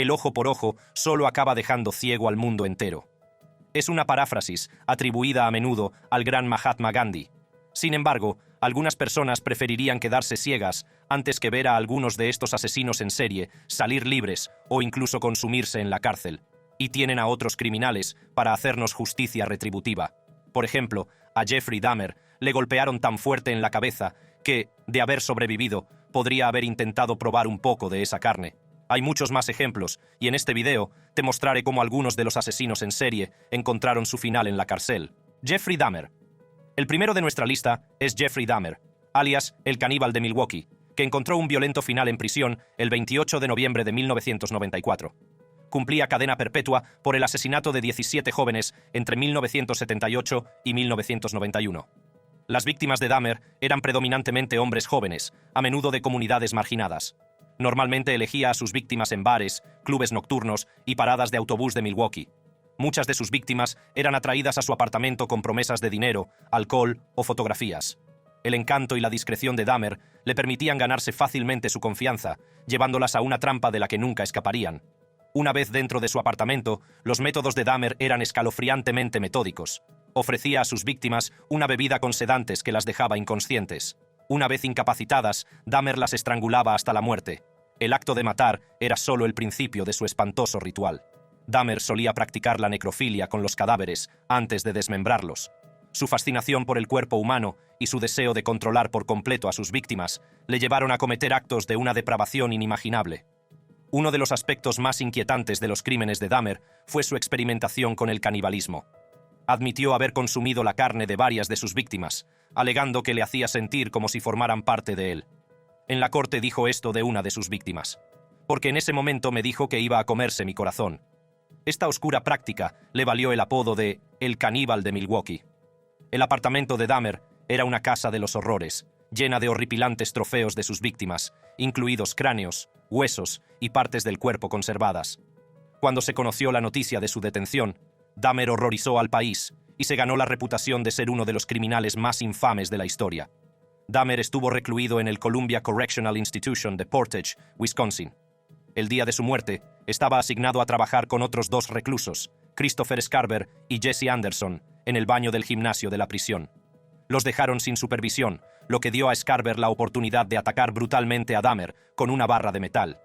el ojo por ojo solo acaba dejando ciego al mundo entero. Es una paráfrasis atribuida a menudo al gran Mahatma Gandhi. Sin embargo, algunas personas preferirían quedarse ciegas antes que ver a algunos de estos asesinos en serie salir libres o incluso consumirse en la cárcel, y tienen a otros criminales para hacernos justicia retributiva. Por ejemplo, a Jeffrey Dahmer le golpearon tan fuerte en la cabeza que, de haber sobrevivido, podría haber intentado probar un poco de esa carne. Hay muchos más ejemplos, y en este video te mostraré cómo algunos de los asesinos en serie encontraron su final en la cárcel. Jeffrey Dahmer. El primero de nuestra lista es Jeffrey Dahmer, alias el caníbal de Milwaukee, que encontró un violento final en prisión el 28 de noviembre de 1994. Cumplía cadena perpetua por el asesinato de 17 jóvenes entre 1978 y 1991. Las víctimas de Dahmer eran predominantemente hombres jóvenes, a menudo de comunidades marginadas. Normalmente elegía a sus víctimas en bares, clubes nocturnos y paradas de autobús de Milwaukee. Muchas de sus víctimas eran atraídas a su apartamento con promesas de dinero, alcohol o fotografías. El encanto y la discreción de Dahmer le permitían ganarse fácilmente su confianza, llevándolas a una trampa de la que nunca escaparían. Una vez dentro de su apartamento, los métodos de Dahmer eran escalofriantemente metódicos. Ofrecía a sus víctimas una bebida con sedantes que las dejaba inconscientes. Una vez incapacitadas, Dahmer las estrangulaba hasta la muerte. El acto de matar era solo el principio de su espantoso ritual. Dahmer solía practicar la necrofilia con los cadáveres antes de desmembrarlos. Su fascinación por el cuerpo humano y su deseo de controlar por completo a sus víctimas le llevaron a cometer actos de una depravación inimaginable. Uno de los aspectos más inquietantes de los crímenes de Dahmer fue su experimentación con el canibalismo. Admitió haber consumido la carne de varias de sus víctimas, alegando que le hacía sentir como si formaran parte de él. En la corte dijo esto de una de sus víctimas: «Porque en ese momento me dijo que iba a comerse mi corazón». Esta oscura práctica le valió el apodo de «el caníbal de Milwaukee». El apartamento de Dahmer era una casa de los horrores, llena de horripilantes trofeos de sus víctimas, incluidos cráneos, huesos y partes del cuerpo conservadas. Cuando se conoció la noticia de su detención, Dahmer horrorizó al país y se ganó la reputación de ser uno de los criminales más infames de la historia. Dahmer estuvo recluido en el Columbia Correctional Institution de Portage, Wisconsin. El día de su muerte, estaba asignado a trabajar con otros 2 reclusos, Christopher Scarver y Jesse Anderson, en el baño del gimnasio de la prisión. Los dejaron sin supervisión, lo que dio a Scarver la oportunidad de atacar brutalmente a Dahmer con una barra de metal.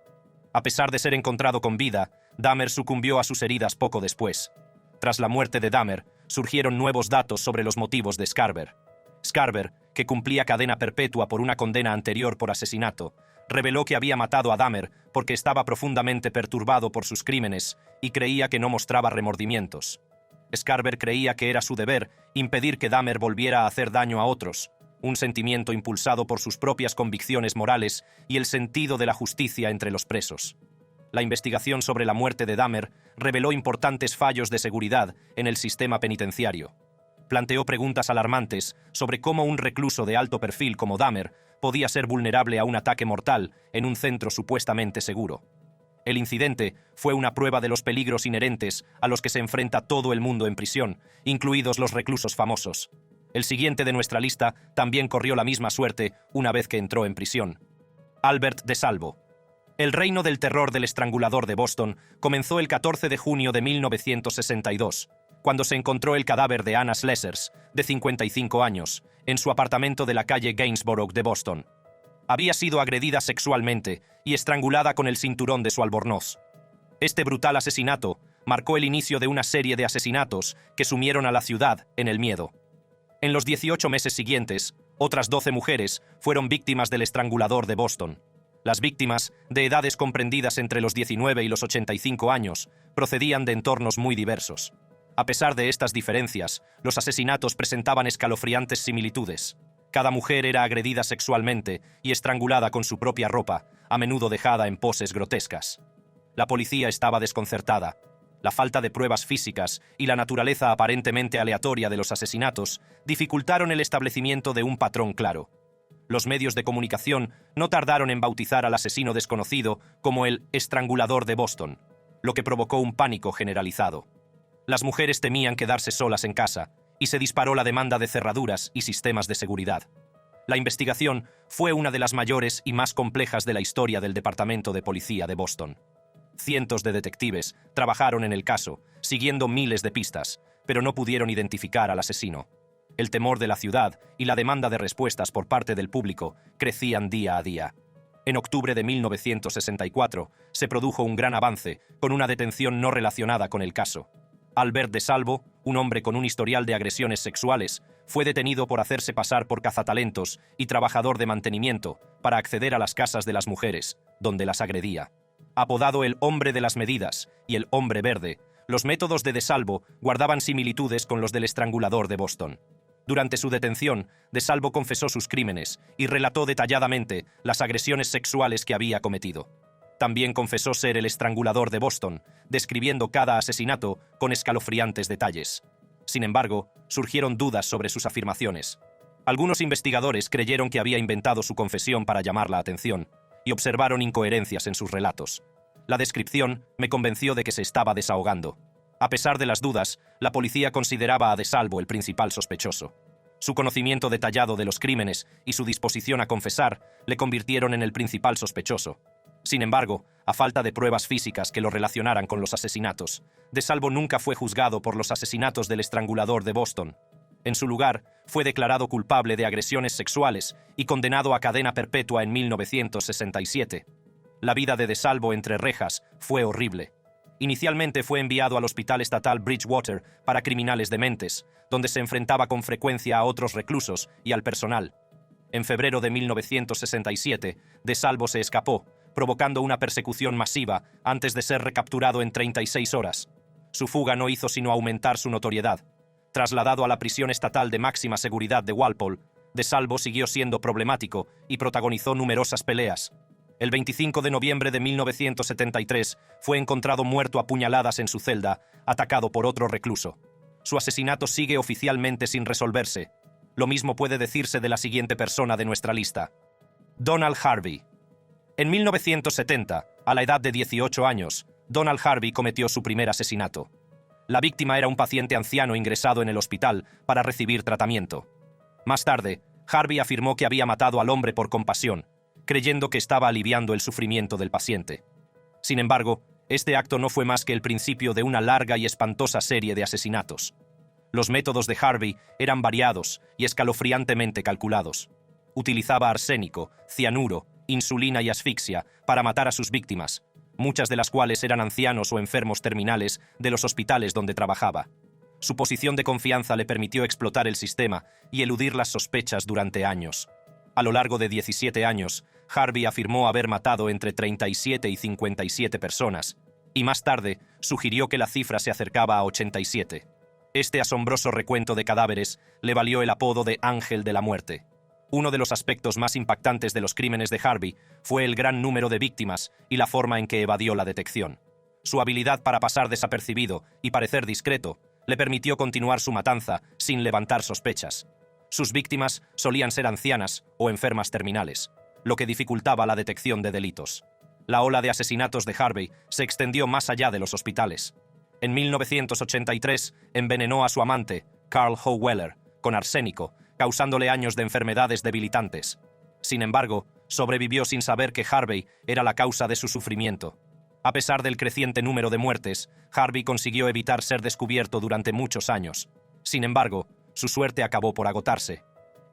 A pesar de ser encontrado con vida, Dahmer sucumbió a sus heridas poco después. Tras la muerte de Dahmer, surgieron nuevos datos sobre los motivos de Scarver. Scarver, que cumplía cadena perpetua por una condena anterior por asesinato, reveló que había matado a Dahmer porque estaba profundamente perturbado por sus crímenes y creía que no mostraba remordimientos. Scarver creía que era su deber impedir que Dahmer volviera a hacer daño a otros, un sentimiento impulsado por sus propias convicciones morales y el sentido de la justicia entre los presos. La investigación sobre la muerte de Dahmer reveló importantes fallos de seguridad en el sistema penitenciario. Planteó preguntas alarmantes sobre cómo un recluso de alto perfil como Dahmer podía ser vulnerable a un ataque mortal en un centro supuestamente seguro. El incidente fue una prueba de los peligros inherentes a los que se enfrenta todo el mundo en prisión, incluidos los reclusos famosos. El siguiente de nuestra lista también corrió la misma suerte una vez que entró en prisión. Albert DeSalvo. El reino del terror del estrangulador de Boston comenzó el 14 de junio de 1962, cuando se encontró el cadáver de Anna Slessers, de 55 años, en su apartamento de la calle Gainsborough de Boston. Había sido agredida sexualmente y estrangulada con el cinturón de su albornoz. Este brutal asesinato marcó el inicio de una serie de asesinatos que sumieron a la ciudad en el miedo. En los 18 meses siguientes, otras 12 mujeres fueron víctimas del estrangulador de Boston. Las víctimas, de edades comprendidas entre los 19 y los 85 años, procedían de entornos muy diversos. A pesar de estas diferencias, los asesinatos presentaban escalofriantes similitudes. Cada mujer era agredida sexualmente y estrangulada con su propia ropa, a menudo dejada en poses grotescas. La policía estaba desconcertada. La falta de pruebas físicas y la naturaleza aparentemente aleatoria de los asesinatos dificultaron el establecimiento de un patrón claro. Los medios de comunicación no tardaron en bautizar al asesino desconocido como el estrangulador de Boston, lo que provocó un pánico generalizado. Las mujeres temían quedarse solas en casa, y se disparó la demanda de cerraduras y sistemas de seguridad. La investigación fue una de las mayores y más complejas de la historia del Departamento de Policía de Boston. Cientos de detectives trabajaron en el caso, siguiendo miles de pistas, pero no pudieron identificar al asesino. El temor de la ciudad y la demanda de respuestas por parte del público crecían día a día. En octubre de 1964 se produjo un gran avance con una detención no relacionada con el caso. Albert DeSalvo, un hombre con un historial de agresiones sexuales, fue detenido por hacerse pasar por cazatalentos y trabajador de mantenimiento para acceder a las casas de las mujeres, donde las agredía. Apodado el hombre de las medidas y el hombre verde, los métodos de DeSalvo guardaban similitudes con los del estrangulador de Boston. Durante su detención, DeSalvo confesó sus crímenes y relató detalladamente las agresiones sexuales que había cometido. También confesó ser el estrangulador de Boston, describiendo cada asesinato con escalofriantes detalles. Sin embargo, surgieron dudas sobre sus afirmaciones. Algunos investigadores creyeron que había inventado su confesión para llamar la atención y observaron incoherencias en sus relatos. La descripción me convenció de que se estaba desahogando. A pesar de las dudas, la policía consideraba a DeSalvo el principal sospechoso. Su conocimiento detallado de los crímenes y su disposición a confesar le convirtieron en el principal sospechoso. Sin embargo, a falta de pruebas físicas que lo relacionaran con los asesinatos, DeSalvo nunca fue juzgado por los asesinatos del estrangulador de Boston. En su lugar, fue declarado culpable de agresiones sexuales y condenado a cadena perpetua en 1967. La vida de DeSalvo entre rejas fue horrible. Inicialmente fue enviado al Hospital Estatal Bridgewater para criminales dementes, donde se enfrentaba con frecuencia a otros reclusos y al personal. En febrero de 1967, DeSalvo se escapó, provocando una persecución masiva antes de ser recapturado en 36 horas. Su fuga no hizo sino aumentar su notoriedad. Trasladado a la prisión estatal de máxima seguridad de Walpole, DeSalvo siguió siendo problemático y protagonizó numerosas peleas. El 25 de noviembre de 1973 fue encontrado muerto a puñaladas en su celda, atacado por otro recluso. Su asesinato sigue oficialmente sin resolverse. Lo mismo puede decirse de la siguiente persona de nuestra lista: Donald Harvey. En 1970, a la edad de 18 años, Donald Harvey cometió su primer asesinato. La víctima era un paciente anciano ingresado en el hospital para recibir tratamiento. Más tarde, Harvey afirmó que había matado al hombre por compasión, creyendo que estaba aliviando el sufrimiento del paciente. Sin embargo, este acto no fue más que el principio de una larga y espantosa serie de asesinatos. Los métodos de Harvey eran variados y escalofriantemente calculados. Utilizaba arsénico, cianuro, insulina y asfixia para matar a sus víctimas, muchas de las cuales eran ancianos o enfermos terminales de los hospitales donde trabajaba. Su posición de confianza le permitió explotar el sistema y eludir las sospechas durante años. A lo largo de 17 años, Harvey afirmó haber matado entre 37 y 57 personas, y más tarde sugirió que la cifra se acercaba a 87. Este asombroso recuento de cadáveres le valió el apodo de Ángel de la Muerte. Uno de los aspectos más impactantes de los crímenes de Harvey fue el gran número de víctimas y la forma en que evadió la detección. Su habilidad para pasar desapercibido y parecer discreto le permitió continuar su matanza sin levantar sospechas. Sus víctimas solían ser ancianas o enfermas terminales, lo que dificultaba la detección de delitos. La ola de asesinatos de Harvey se extendió más allá de los hospitales. En 1983 envenenó a su amante, Carl Howeller, con arsénico, causándole años de enfermedades debilitantes. Sin embargo, sobrevivió sin saber que Harvey era la causa de su sufrimiento. A pesar del creciente número de muertes, Harvey consiguió evitar ser descubierto durante muchos años. Sin embargo, su suerte acabó por agotarse.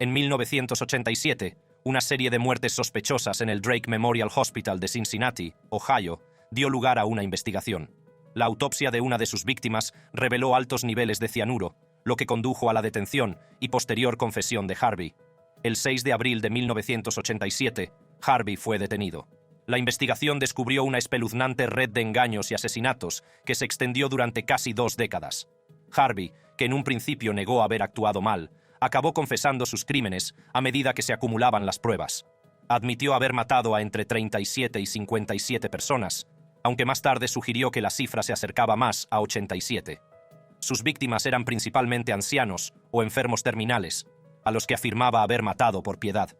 En 1987, una serie de muertes sospechosas en el Drake Memorial Hospital de Cincinnati, Ohio, dio lugar a una investigación. La autopsia de una de sus víctimas reveló altos niveles de cianuro, lo que condujo a la detención y posterior confesión de Harvey. El 6 de abril de 1987, Harvey fue detenido. La investigación descubrió una espeluznante red de engaños y asesinatos que se extendió durante casi 2 décadas. Harvey, que en un principio negó haber actuado mal, acabó confesando sus crímenes a medida que se acumulaban las pruebas. Admitió haber matado a entre 37 y 57 personas, aunque más tarde sugirió que la cifra se acercaba más a 87. Sus víctimas eran principalmente ancianos o enfermos terminales, a los que afirmaba haber matado por piedad.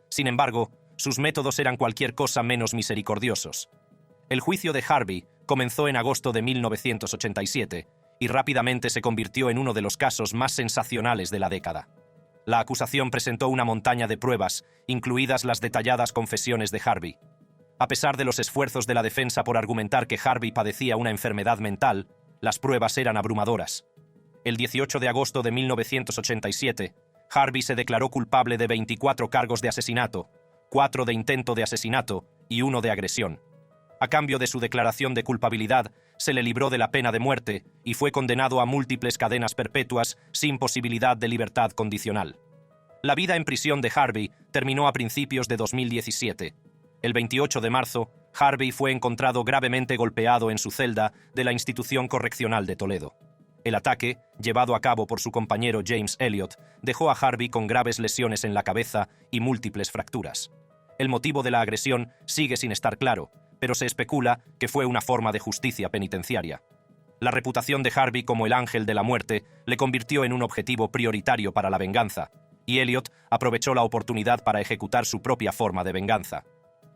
Sin embargo, sus métodos eran cualquier cosa menos misericordiosos. El juicio de Harvey comenzó en agosto de 1987 y rápidamente se convirtió en uno de los casos más sensacionales de la década. La acusación presentó una montaña de pruebas, incluidas las detalladas confesiones de Harvey. A pesar de los esfuerzos de la defensa por argumentar que Harvey padecía una enfermedad mental, las pruebas eran abrumadoras. El 18 de agosto de 1987, Harvey se declaró culpable de 24 cargos de asesinato, 4 de intento de asesinato y 1 de agresión. A cambio de su declaración de culpabilidad, se le libró de la pena de muerte y fue condenado a múltiples cadenas perpetuas sin posibilidad de libertad condicional. La vida en prisión de Harvey terminó a principios de 2017. El 28 de marzo, Harvey fue encontrado gravemente golpeado en su celda de la Institución Correccional de Toledo. El ataque, llevado a cabo por su compañero James Elliot, dejó a Harvey con graves lesiones en la cabeza y múltiples fracturas. El motivo de la agresión sigue sin estar claro, pero se especula que fue una forma de justicia penitenciaria. La reputación de Harvey como el ángel de la muerte le convirtió en un objetivo prioritario para la venganza, y Elliot aprovechó la oportunidad para ejecutar su propia forma de venganza.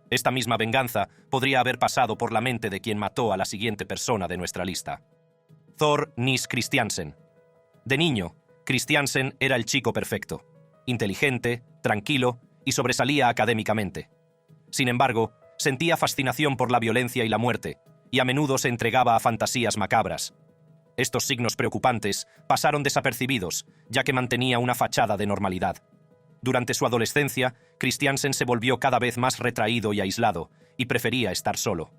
Esta misma venganza podría haber pasado por la mente de quien mató a la siguiente persona de nuestra lista: Thor Nils Christiansen. De niño, Christiansen era el chico perfecto, inteligente, tranquilo y sobresalía académicamente. Sin embargo, sentía fascinación por la violencia y la muerte, y a menudo se entregaba a fantasías macabras. Estos signos preocupantes pasaron desapercibidos, ya que mantenía una fachada de normalidad. Durante su adolescencia, Christiansen se volvió cada vez más retraído y aislado, y prefería estar solo.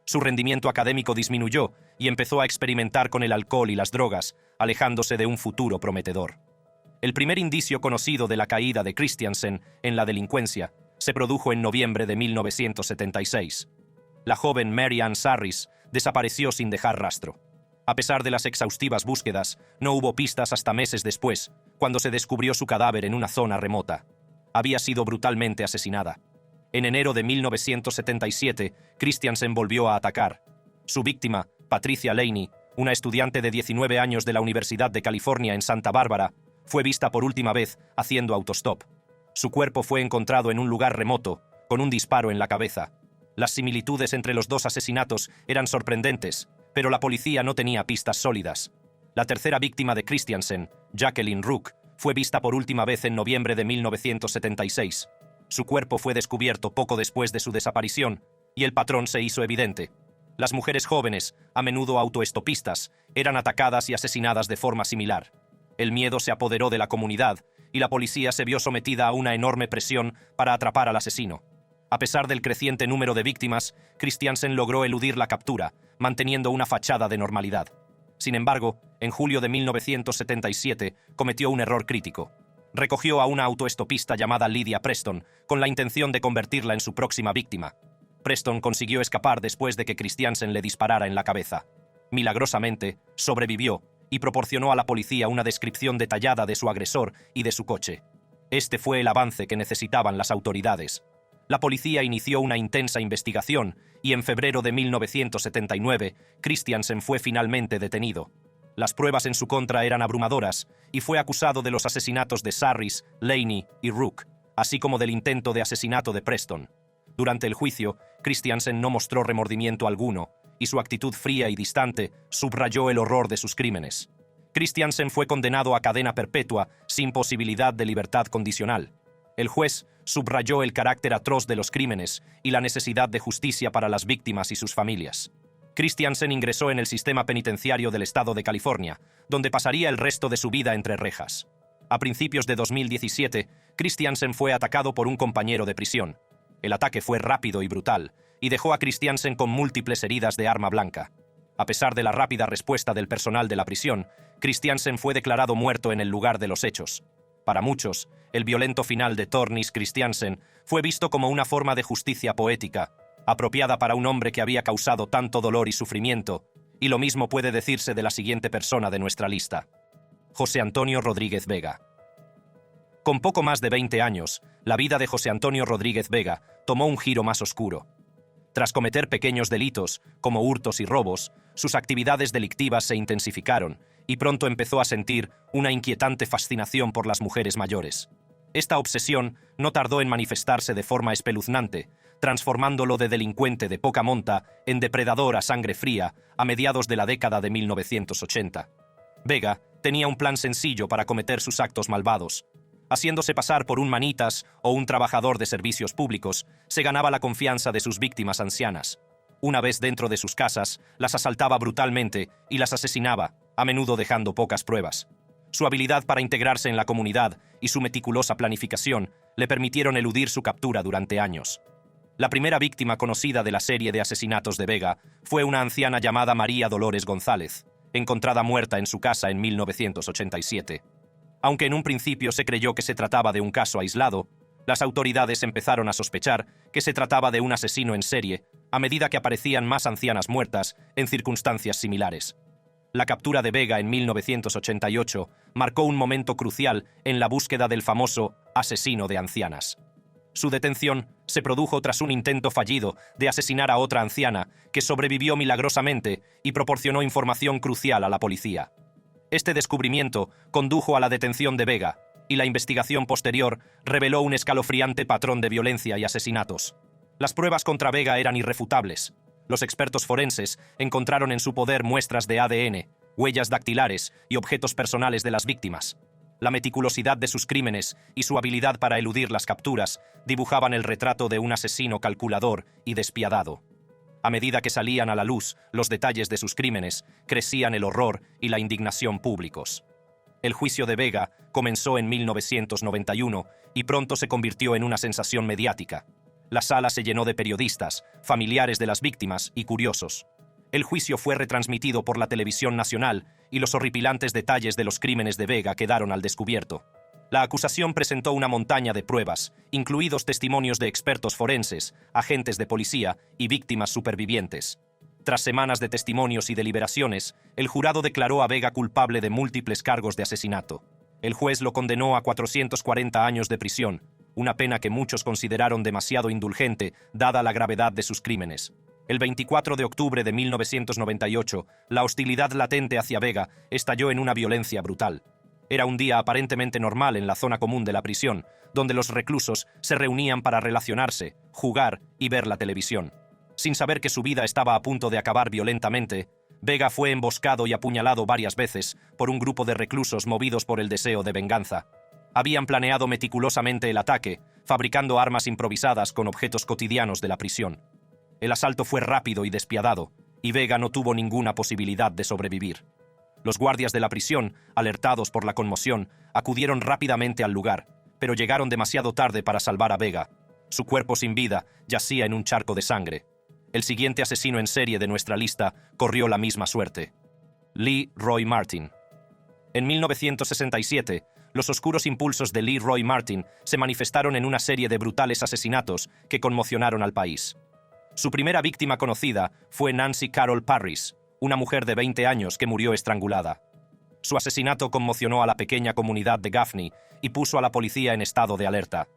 Su rendimiento académico disminuyó y empezó a experimentar con el alcohol y las drogas, alejándose de un futuro prometedor. El primer indicio conocido de la caída de Christiansen en la delincuencia se produjo en noviembre de 1976. La joven Mary Ann Sarris desapareció sin dejar rastro. A pesar de las exhaustivas búsquedas, no hubo pistas hasta meses después, cuando se descubrió su cadáver en una zona remota. Había sido brutalmente asesinada. En enero de 1977, Christiansen volvió a atacar. Su víctima, Patricia Laney, una estudiante de 19 años de la Universidad de California en Santa Bárbara, fue vista por última vez haciendo autostop. Su cuerpo fue encontrado en un lugar remoto, con un disparo en la cabeza. Las similitudes entre los dos asesinatos eran sorprendentes, pero la policía no tenía pistas sólidas. La tercera víctima de Christiansen, Jacqueline Rook, fue vista por última vez en noviembre de 1976. Su cuerpo fue descubierto poco después de su desaparición, y el patrón se hizo evidente. Las mujeres jóvenes, a menudo autoestopistas, eran atacadas y asesinadas de forma similar. El miedo se apoderó de la comunidad, y la policía se vio sometida a una enorme presión para atrapar al asesino. A pesar del creciente número de víctimas, Christiansen logró eludir la captura, manteniendo una fachada de normalidad. Sin embargo, en julio de 1977 cometió un error crítico. Recogió a una autoestopista llamada Lydia Preston, con la intención de convertirla en su próxima víctima. Preston consiguió escapar después de que Christiansen le disparara en la cabeza. Milagrosamente, sobrevivió y proporcionó a la policía una descripción detallada de su agresor y de su coche. Este fue el avance que necesitaban las autoridades. La policía inició una intensa investigación y en febrero de 1979, Christiansen fue finalmente detenido. Las pruebas en su contra eran abrumadoras y fue acusado de los asesinatos de Sarris, Laney y Rook, así como del intento de asesinato de Preston. Durante el juicio, Christiansen no mostró remordimiento alguno y su actitud fría y distante subrayó el horror de sus crímenes. Christiansen fue condenado a cadena perpetua sin posibilidad de libertad condicional. El juez subrayó el carácter atroz de los crímenes y la necesidad de justicia para las víctimas y sus familias. Christiansen ingresó en el sistema penitenciario del estado de California, donde pasaría el resto de su vida entre rejas. A principios de 2017, Christiansen fue atacado por un compañero de prisión. El ataque fue rápido y brutal, y dejó a Christiansen con múltiples heridas de arma blanca. A pesar de la rápida respuesta del personal de la prisión, Christiansen fue declarado muerto en el lugar de los hechos. Para muchos, el violento final de Thor Nils Christiansen fue visto como una forma de justicia poética, apropiada para un hombre que había causado tanto dolor y sufrimiento, y lo mismo puede decirse de la siguiente persona de nuestra lista: José Antonio Rodríguez Vega. Con poco más de 20 años, la vida de José Antonio Rodríguez Vega tomó un giro más oscuro. Tras cometer pequeños delitos, como hurtos y robos, sus actividades delictivas se intensificaron y pronto empezó a sentir una inquietante fascinación por las mujeres mayores. Esta obsesión no tardó en manifestarse de forma espeluznante, transformándolo de delincuente de poca monta en depredador a sangre fría a mediados de la década de 1980. Vega tenía un plan sencillo para cometer sus actos malvados: Haciéndose pasar por un manitas o un trabajador de servicios públicos, se ganaba la confianza de sus víctimas ancianas. Una vez dentro de sus casas, las asaltaba brutalmente y las asesinaba, a menudo dejando pocas pruebas. Su habilidad para integrarse en la comunidad y su meticulosa planificación le permitieron eludir su captura durante años. La primera víctima conocida de la serie de asesinatos de Vega fue una anciana llamada María Dolores González, encontrada muerta en su casa en 1987. Aunque en un principio se creyó que se trataba de un caso aislado, las autoridades empezaron a sospechar que se trataba de un asesino en serie a medida que aparecían más ancianas muertas en circunstancias similares. La captura de Vega en 1988 marcó un momento crucial en la búsqueda del famoso asesino de ancianas. Su detención se produjo tras un intento fallido de asesinar a otra anciana que sobrevivió milagrosamente y proporcionó información crucial a la policía. Este descubrimiento condujo a la detención de Vega, y la investigación posterior reveló un escalofriante patrón de violencia y asesinatos. Las pruebas contra Vega eran irrefutables. Los expertos forenses encontraron en su poder muestras de ADN, huellas dactilares y objetos personales de las víctimas. La meticulosidad de sus crímenes y su habilidad para eludir las capturas dibujaban el retrato de un asesino calculador y despiadado. A medida que salían a la luz los detalles de sus crímenes, crecían el horror y la indignación públicos. El juicio de Vega comenzó en 1991 y pronto se convirtió en una sensación mediática. La sala se llenó de periodistas, familiares de las víctimas y curiosos. El juicio fue retransmitido por la televisión nacional y los horripilantes detalles de los crímenes de Vega quedaron al descubierto. La acusación presentó una montaña de pruebas, incluidos testimonios de expertos forenses, agentes de policía y víctimas supervivientes. Tras semanas de testimonios y deliberaciones, el jurado declaró a Vega culpable de múltiples cargos de asesinato. El juez lo condenó a 440 años de prisión, una pena que muchos consideraron demasiado indulgente dada la gravedad de sus crímenes. El 24 de octubre de 1998, la hostilidad latente hacia Vega estalló en una violencia brutal. Era un día aparentemente normal en la zona común de la prisión, donde los reclusos se reunían para relacionarse, jugar y ver la televisión. Sin saber que su vida estaba a punto de acabar violentamente, Vega fue emboscado y apuñalado varias veces por un grupo de reclusos movidos por el deseo de venganza. Habían planeado meticulosamente el ataque, fabricando armas improvisadas con objetos cotidianos de la prisión. El asalto fue rápido y despiadado, y Vega no tuvo ninguna posibilidad de sobrevivir. Los guardias de la prisión, alertados por la conmoción, acudieron rápidamente al lugar, pero llegaron demasiado tarde para salvar a Vega. Su cuerpo sin vida yacía en un charco de sangre. El siguiente asesino en serie de nuestra lista corrió la misma suerte: Lee Roy Martin. En 1967, los oscuros impulsos de Lee Roy Martin se manifestaron en una serie de brutales asesinatos que conmocionaron al país. Su primera víctima conocida fue Nancy Carol Parris, una mujer de 20 años que murió estrangulada. Su asesinato conmocionó a la pequeña comunidad de Gaffney y puso a la policía en estado de alerta.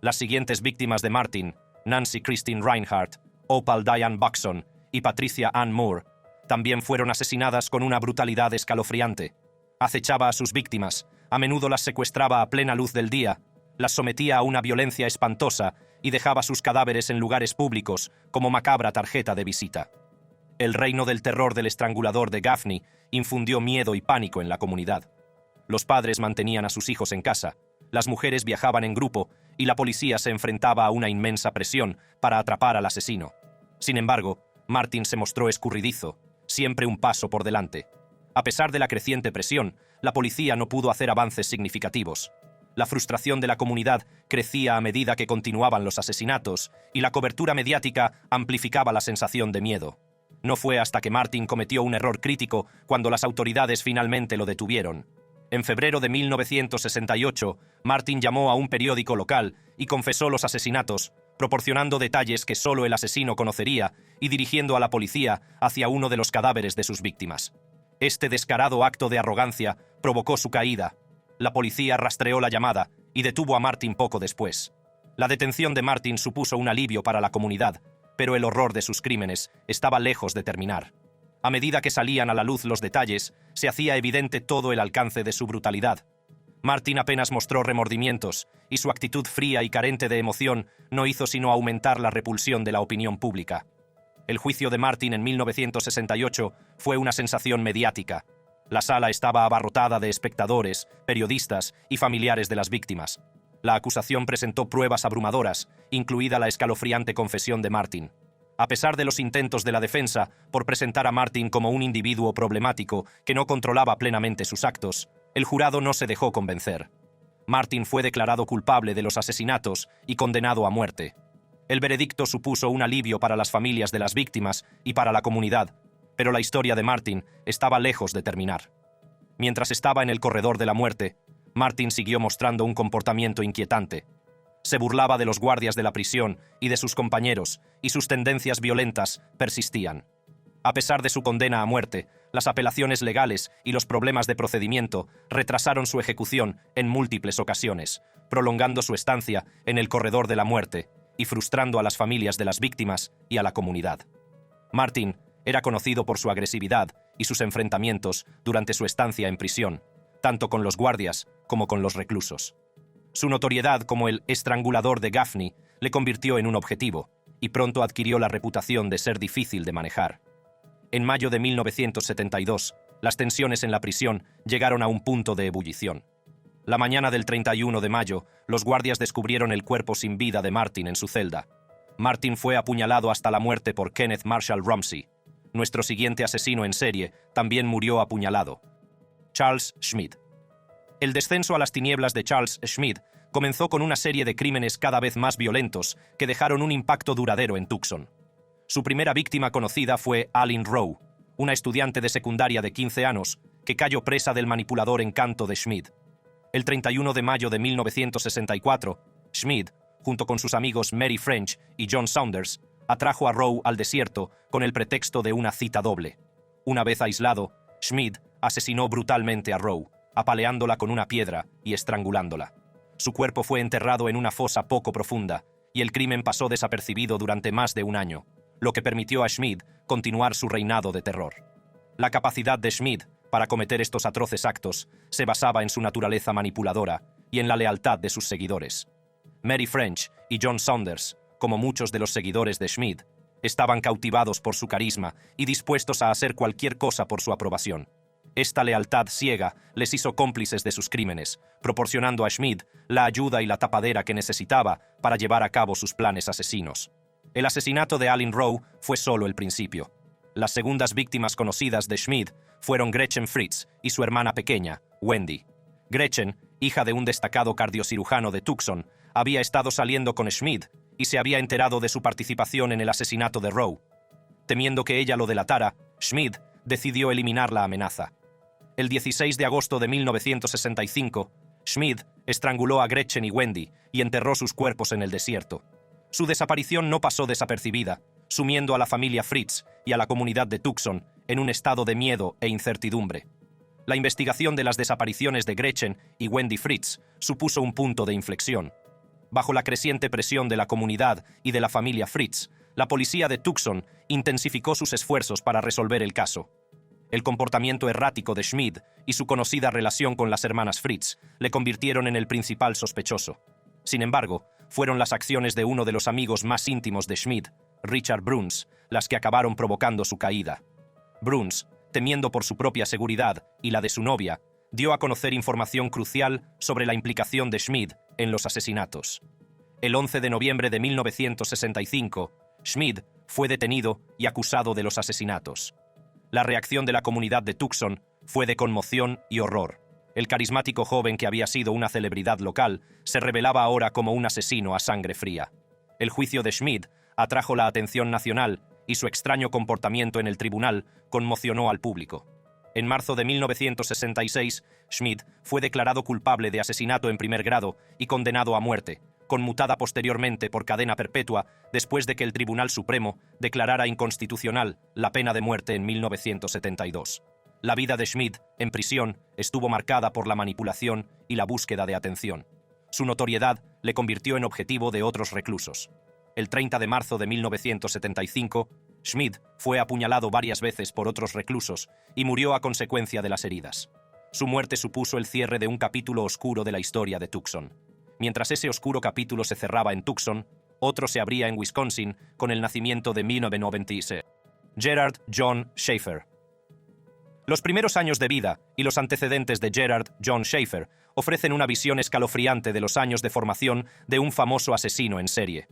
Las siguientes víctimas de Martin, Nancy Christine Reinhardt, Opal Diane Buxton y Patricia Ann Moore, también fueron asesinadas con una brutalidad escalofriante. Acechaba a sus víctimas, a menudo las secuestraba a plena luz del día, las sometía a una violencia espantosa y dejaba sus cadáveres en lugares públicos como macabra tarjeta de visita. El reino del terror del estrangulador de Gaffney infundió miedo y pánico en la comunidad. Los padres mantenían a sus hijos en casa, las mujeres viajaban en grupo y la policía se enfrentaba a una inmensa presión para atrapar al asesino. Sin embargo, Martin se mostró escurridizo, siempre un paso por delante. A pesar de la creciente presión, la policía no pudo hacer avances significativos. La frustración de la comunidad crecía a medida que continuaban los asesinatos y la cobertura mediática amplificaba la sensación de miedo. No fue hasta que Martin cometió un error crítico cuando las autoridades finalmente lo detuvieron. En febrero de 1968, Martin llamó a un periódico local y confesó los asesinatos, proporcionando detalles que solo el asesino conocería y dirigiendo a la policía hacia uno de los cadáveres de sus víctimas. Este descarado acto de arrogancia provocó su caída. La policía rastreó la llamada y detuvo a Martin poco después. La detención de Martin supuso un alivio para la comunidad, pero el horror de sus crímenes estaba lejos de terminar. A medida que salían a la luz los detalles, se hacía evidente todo el alcance de su brutalidad. Martin apenas mostró remordimientos, y su actitud fría y carente de emoción no hizo sino aumentar la repulsión de la opinión pública. El juicio de Martin en 1968 fue una sensación mediática. La sala estaba abarrotada de espectadores, periodistas y familiares de las víctimas. La acusación presentó pruebas abrumadoras, incluida la escalofriante confesión de Martin. A pesar de los intentos de la defensa por presentar a Martin como un individuo problemático que no controlaba plenamente sus actos, el jurado no se dejó convencer. Martin fue declarado culpable de los asesinatos y condenado a muerte. El veredicto supuso un alivio para las familias de las víctimas y para la comunidad, pero la historia de Martin estaba lejos de terminar. Mientras estaba en el corredor de la muerte, Martin siguió mostrando un comportamiento inquietante. Se burlaba de los guardias de la prisión y de sus compañeros, y sus tendencias violentas persistían. A pesar de su condena a muerte, las apelaciones legales y los problemas de procedimiento retrasaron su ejecución en múltiples ocasiones, prolongando su estancia en el corredor de la muerte y frustrando a las familias de las víctimas y a la comunidad. Martin era conocido por su agresividad y sus enfrentamientos durante su estancia en prisión, tanto con los guardias como con los reclusos. Su notoriedad como el estrangulador de Gaffney le convirtió en un objetivo, y pronto adquirió la reputación de ser difícil de manejar. En mayo de 1972, las tensiones en la prisión llegaron a un punto de ebullición. La mañana del 31 de mayo, los guardias descubrieron el cuerpo sin vida de Martin en su celda. Martin fue apuñalado hasta la muerte por Kenneth Marshall Rumsey. Nuestro siguiente asesino en serie también murió apuñalado: Charles Schmidt. El descenso a las tinieblas de Charles Schmidt comenzó con una serie de crímenes cada vez más violentos que dejaron un impacto duradero en Tucson. Su primera víctima conocida fue Alin Rowe, una estudiante de secundaria de 15 años que cayó presa del manipulador encanto de Schmidt. El 31 de mayo de 1964, Schmidt, junto con sus amigos Mary French y John Saunders, atrajo a Rowe al desierto con el pretexto de una cita doble. Una vez aislado, Schmidt asesinó brutalmente a Rowe, apaleándola con una piedra y estrangulándola. Su cuerpo fue enterrado en una fosa poco profunda, y el crimen pasó desapercibido durante más de un año, lo que permitió a Schmidt continuar su reinado de terror. La capacidad de Schmidt para cometer estos atroces actos se basaba en su naturaleza manipuladora y en la lealtad de sus seguidores. Mary French y John Saunders, como muchos de los seguidores de Schmidt, estaban cautivados por su carisma y dispuestos a hacer cualquier cosa por su aprobación. Esta lealtad ciega les hizo cómplices de sus crímenes, proporcionando a Schmidt la ayuda y la tapadera que necesitaba para llevar a cabo sus planes asesinos. El asesinato de Alin Rowe fue solo el principio. Las segundas víctimas conocidas de Schmidt fueron Gretchen Fritz y su hermana pequeña, Wendy. Gretchen, hija de un destacado cardiocirujano de Tucson, había estado saliendo con Schmidt y se había enterado de su participación en el asesinato de Rowe. Temiendo que ella lo delatara, Schmidt decidió eliminar la amenaza. El 16 de agosto de 1965, Schmidt estranguló a Gretchen y Wendy y enterró sus cuerpos en el desierto. Su desaparición no pasó desapercibida, sumiendo a la familia Fritz y a la comunidad de Tucson en un estado de miedo e incertidumbre. La investigación de las desapariciones de Gretchen y Wendy Fritz supuso un punto de inflexión. Bajo la creciente presión de la comunidad y de la familia Fritz, la policía de Tucson intensificó sus esfuerzos para resolver el caso. El comportamiento errático de Schmidt y su conocida relación con las hermanas Fritz le convirtieron en el principal sospechoso. Sin embargo, fueron las acciones de uno de los amigos más íntimos de Schmidt, Richard Bruns, las que acabaron provocando su caída. Bruns, temiendo por su propia seguridad y la de su novia, dio a conocer información crucial sobre la implicación de Schmidt en los asesinatos. El 11 de noviembre de 1965, Schmidt fue detenido y acusado de los asesinatos. La reacción de la comunidad de Tucson fue de conmoción y horror. El carismático joven que había sido una celebridad local se revelaba ahora como un asesino a sangre fría. El juicio de Schmidt atrajo la atención nacional y su extraño comportamiento en el tribunal conmocionó al público. En marzo de 1966, Schmidt fue declarado culpable de asesinato en primer grado y condenado a muerte, conmutada posteriormente por cadena perpetua después de que el Tribunal Supremo declarara inconstitucional la pena de muerte en 1972. La vida de Schmidt, en prisión, estuvo marcada por la manipulación y la búsqueda de atención. Su notoriedad le convirtió en objetivo de otros reclusos. El 30 de marzo de 1975, Schmidt fue apuñalado varias veces por otros reclusos y murió a consecuencia de las heridas. Su muerte supuso el cierre de un capítulo oscuro de la historia de Tucson. Mientras ese oscuro capítulo se cerraba en Tucson, otro se abría en Wisconsin con el nacimiento de 1996. Gerard John Schaefer. Los primeros años de vida y los antecedentes de Gerard John Schaefer ofrecen una visión escalofriante de los años de formación de un famoso asesino en serie.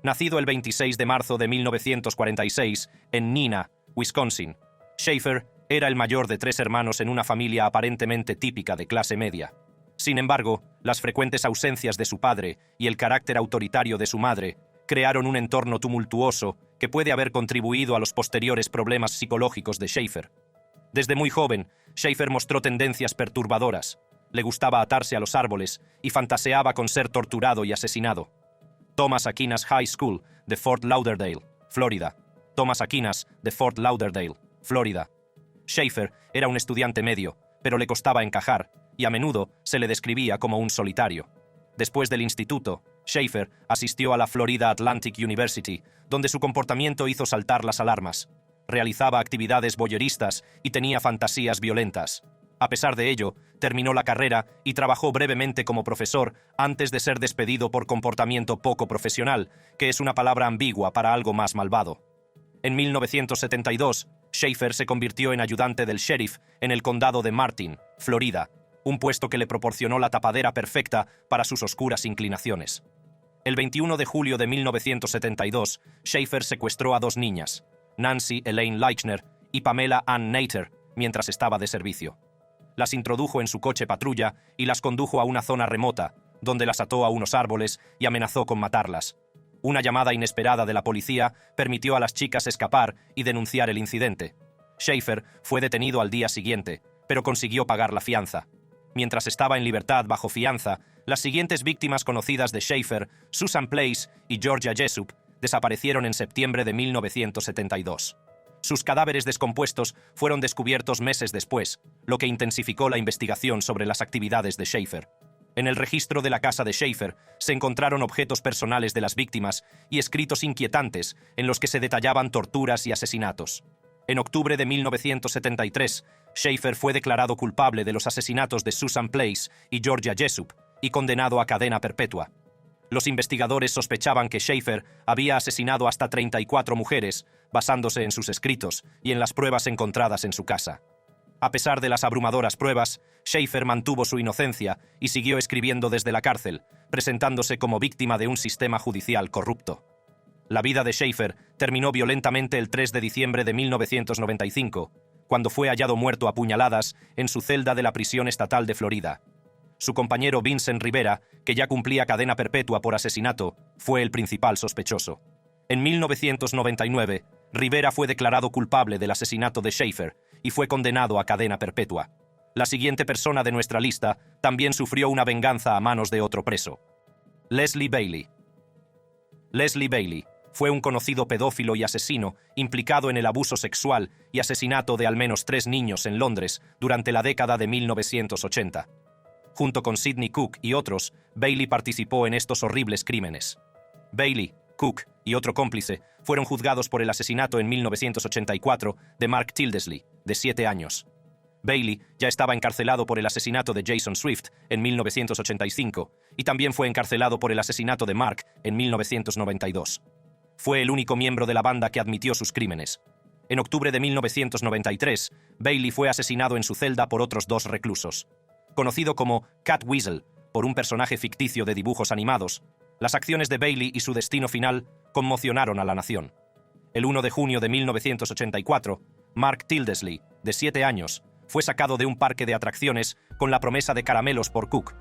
Nacido el 26 de marzo de 1946 en Neenah, Wisconsin, Schaefer era el mayor de 3 hermanos en una familia aparentemente típica de clase media. Sin embargo, las frecuentes ausencias de su padre y el carácter autoritario de su madre crearon un entorno tumultuoso que puede haber contribuido a los posteriores problemas psicológicos de Schaefer. Desde muy joven, Schaefer mostró tendencias perturbadoras. Le gustaba atarse a los árboles y fantaseaba con ser torturado y asesinado. Thomas Aquinas High School de Fort Lauderdale, Florida. Thomas Aquinas de Fort Lauderdale, Florida. Schaefer era un estudiante medio, pero le costaba encajar, y a menudo se le describía como un solitario. Después del instituto, Schaefer asistió a la Florida Atlantic University, donde su comportamiento hizo saltar las alarmas. Realizaba actividades voyeuristas y tenía fantasías violentas. A pesar de ello, terminó la carrera y trabajó brevemente como profesor antes de ser despedido por comportamiento poco profesional, que es una palabra ambigua para algo más malvado. En 1972, Schaefer se convirtió en ayudante del sheriff en el condado de Martin, Florida, un puesto que le proporcionó la tapadera perfecta para sus oscuras inclinaciones. El 21 de julio de 1972, Schaefer secuestró a 2 niñas, Nancy Elaine Leichner y Pamela Ann Nater, mientras estaba de servicio. Las introdujo en su coche patrulla y las condujo a una zona remota, donde las ató a unos árboles y amenazó con matarlas. Una llamada inesperada de la policía permitió a las chicas escapar y denunciar el incidente. Schaefer fue detenido al día siguiente, pero consiguió pagar la fianza. Mientras estaba en libertad bajo fianza, las siguientes víctimas conocidas de Schaefer, Susan Place y Georgia Jessup, desaparecieron en septiembre de 1972. Sus cadáveres descompuestos fueron descubiertos meses después, lo que intensificó la investigación sobre las actividades de Schaefer. En el registro de la casa de Schaefer se encontraron objetos personales de las víctimas y escritos inquietantes en los que se detallaban torturas y asesinatos. En octubre de 1973, Schaefer fue declarado culpable de los asesinatos de Susan Place y Georgia Jessup y condenado a cadena perpetua. Los investigadores sospechaban que Schaefer había asesinado hasta 34 mujeres, basándose en sus escritos y en las pruebas encontradas en su casa. A pesar de las abrumadoras pruebas, Schaefer mantuvo su inocencia y siguió escribiendo desde la cárcel, presentándose como víctima de un sistema judicial corrupto. La vida de Schaefer terminó violentamente el 3 de diciembre de 1995, cuando fue hallado muerto a puñaladas en su celda de la prisión estatal de Florida. Su compañero Vincent Rivera, que ya cumplía cadena perpetua por asesinato, fue el principal sospechoso. En 1999, Rivera fue declarado culpable del asesinato de Schaefer y fue condenado a cadena perpetua. La siguiente persona de nuestra lista también sufrió una venganza a manos de otro preso. Leslie Bailey. Leslie Bailey fue un conocido pedófilo y asesino implicado en el abuso sexual y asesinato de al menos 3 niños en Londres durante la década de 1980. Junto con Sidney Cook y otros, Bailey participó en estos horribles crímenes. Bailey, Cook y otro cómplice fueron juzgados por el asesinato en 1984 de Mark Tildesley, de 7 años. Bailey ya estaba encarcelado por el asesinato de Jason Swift en 1985 y también fue encarcelado por el asesinato de Mark en 1992. Fue el único miembro de la banda que admitió sus crímenes. En octubre de 1993, Bailey fue asesinado en su celda por otros 2 reclusos. Conocido como Cat Weasel, por un personaje ficticio de dibujos animados, las acciones de Bailey y su destino final conmocionaron a la nación. El 1 de junio de 1984, Mark Tildesley, de 7 años, fue sacado de un parque de atracciones con la promesa de caramelos por Cook.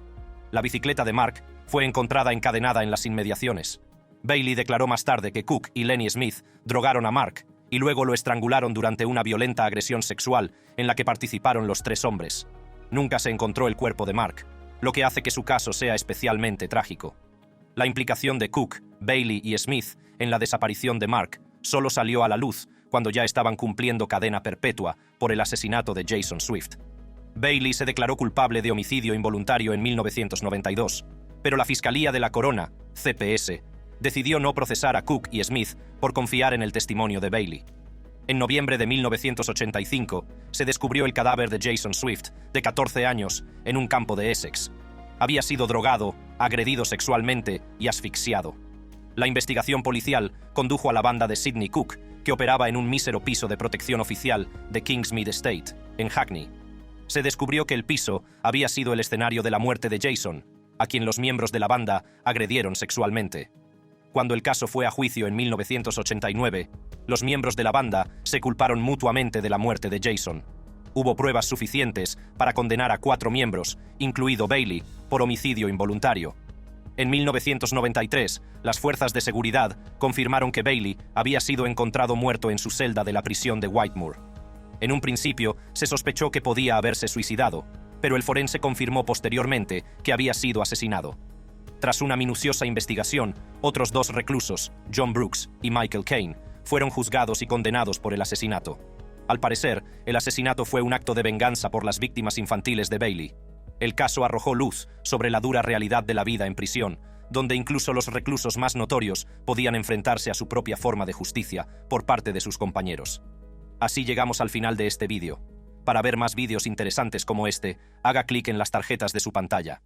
La bicicleta de Mark fue encontrada encadenada en las inmediaciones. Bailey declaró más tarde que Cook y Lenny Smith drogaron a Mark y luego lo estrangularon durante una violenta agresión sexual en la que participaron los 3 hombres. Nunca se encontró el cuerpo de Mark, lo que hace que su caso sea especialmente trágico. La implicación de Cook, Bailey y Smith en la desaparición de Mark solo salió a la luz cuando ya estaban cumpliendo cadena perpetua por el asesinato de Jason Swift. Bailey se declaró culpable de homicidio involuntario en 1992, pero la Fiscalía de la Corona, CPS, decidió no procesar a Cook y Smith por confiar en el testimonio de Bailey. En noviembre de 1985, se descubrió el cadáver de Jason Swift, de 14 años, en un campo de Essex. Había sido drogado, agredido sexualmente y asfixiado. La investigación policial condujo a la banda de Sidney Cook, que operaba en un mísero piso de protección oficial de Kingsmead Estate. en Hackney. Se descubrió que el piso había sido el escenario de la muerte de Jason, a quien los miembros de la banda agredieron sexualmente. Cuando el caso fue a juicio en 1989, los miembros de la banda se culparon mutuamente de la muerte de Jason. Hubo pruebas suficientes para condenar a 4 miembros, incluido Bailey, por homicidio involuntario. En 1993, las fuerzas de seguridad confirmaron que Bailey había sido encontrado muerto en su celda de la prisión de Whitemoor. En un principio, se sospechó que podía haberse suicidado, pero el forense confirmó posteriormente que había sido asesinado. Tras una minuciosa investigación, otros 2 reclusos, John Brooks y Michael Caine, fueron juzgados y condenados por el asesinato. Al parecer, el asesinato fue un acto de venganza por las víctimas infantiles de Bailey. El caso arrojó luz sobre la dura realidad de la vida en prisión, donde incluso los reclusos más notorios podían enfrentarse a su propia forma de justicia por parte de sus compañeros. Así llegamos al final de este vídeo. Para ver más vídeos interesantes como este, haga clic en las tarjetas de su pantalla.